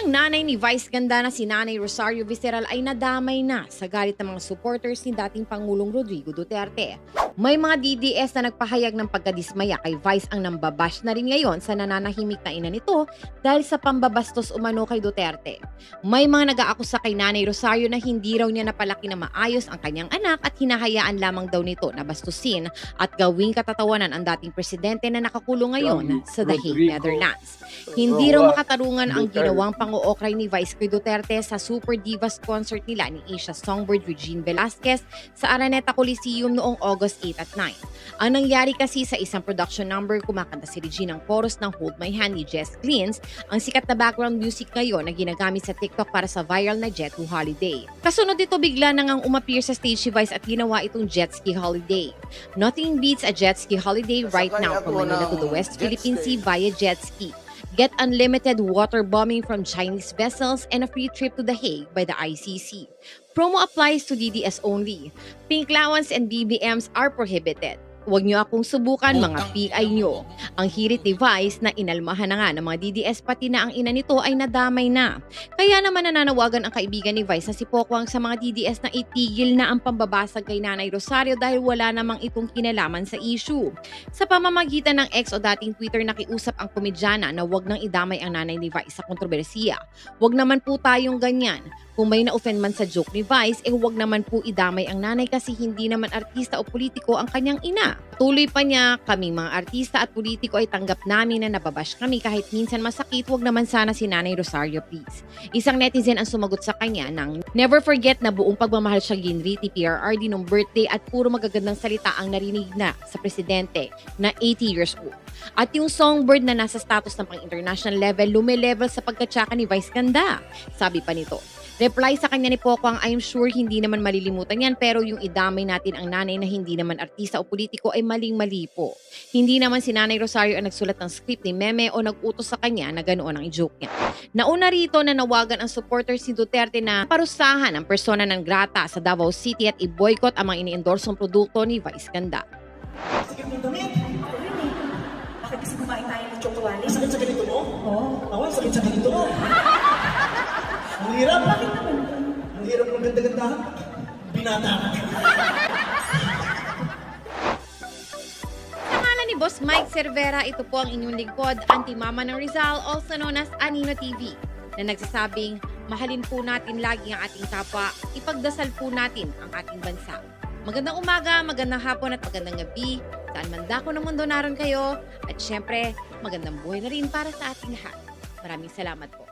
Ang nanay ni Vice Ganda na si Nanay Rosario Visceral ay nadamay na sa galit ng mga supporters ni dating Pangulong Rodrigo Duterte. May mga DDS na nagpahayag ng pagkadismaya kay Vice ang nambabash na rin ngayon sa nananahimik na ina nito dahil sa pambabastos umano kay Duterte. May mga nag-aakusa kay Nanay Rosario na hindi raw niya napalaki na maayos ang kanyang anak at hinahayaan lamang daw nito na bastusin at gawing katatawanan ang dating presidente na nakakulong ngayon sa The Hague, Netherlands. Hindi raw makatarungan ang ginawang pang-ookray ni Vice kay Duterte sa Super Divas concert nila ni Asia Songbird Regine Velasquez sa Araneta Coliseum noong August 8 at 9. Ang nangyari kasi sa isang production number, kumakanta si Regine ang chorus ng Hold My Hand ni Jess Glynn, ang sikat na background music ngayon na ginagamit sa TikTok para sa viral na Jet to Holiday. Kasunod dito bigla na ngang umappear sa stage si Vice at ginawa itong Jet Ski Holiday. Nothing beats a jet ski holiday right now from Manila to the West Philippine Sea via jet ski. Get unlimited water bombing from Chinese vessels and a free trip to The Hague by the ICC. Promo applies to DDS only. Pink allowance and BBMs are prohibited. Huwag niyo akong subukan mga PI niyo. Ang hirit ni Vice na inalmahan na nga ng mga DDS pati na ang ina nito ay nadamay na. Kaya naman nananawagan ang kaibigan ni Vice na si Pokwang sa mga DDS na itigil na ang pambabasag kay Nanay Rosario dahil wala namang itong kinalaman sa issue. Sa pamamagitan ng X o dating Twitter nakiusap ang komedyana na huwag nang idamay ang nanay ni Vice sa kontrobersiya. Huwag naman po tayong ganyan. Kung may na-offend man sa joke ni Vice, huwag naman po idamay ang nanay kasi hindi naman artista o politiko ang kanyang ina. Tuloy pa niya, kaming mga artista at politiko ay tanggap namin na nababash kami kahit minsan masakit, huwag naman sana si Nanay Rosario please. Isang netizen ang sumagot sa kanya ng never forget na buong pagmamahal siya ginriti PRRD nung birthday at puro magagandang salita ang narinig na sa presidente na 80 years old. At yung songbird na nasa status ng pang-international level, lume-level sa pagkatsaka ni Vice Ganda. Sabi pa nito, reply sa kanya ni Pokwang, I'm sure hindi naman malilimutan yan pero yung idamay natin ang nanay na hindi naman artista o politiko ay maling-mali po. Hindi naman si Nanay Rosario ang nagsulat ng script ni Meme o nag-utos sa kanya na ganoon ang i-joke niya. Nauna rito na nawagan ang supporters ni Duterte na parusahan ang persona ng grata sa Davao City at i-boycott ang mga ini-endorsong produkto ni Vice Ganda. Sakit ng damit. Bakit kasi kumain tayo ng chocolate? Sakit sa ganito mo? Oo. Ako, sakit sa ganito mo. Ang hirap. Bakit naman? Ang hirap ng ganda-gandahan. Binata ka. Sa ngalan ni Boss Mike Cervera, ito po ang inyong lingkod, Auntie Mama ng Rizal, also known as Anino TV, na nagsasabing, mahalin po natin lagi ang ating kapwa, ipagdasal po natin ang ating bansa. Magandang umaga, magandang hapon at magandang gabi, saan man dako ng mundo naroon kayo, at syempre, magandang buhay na rin para sa ating lahat. Maraming salamat po.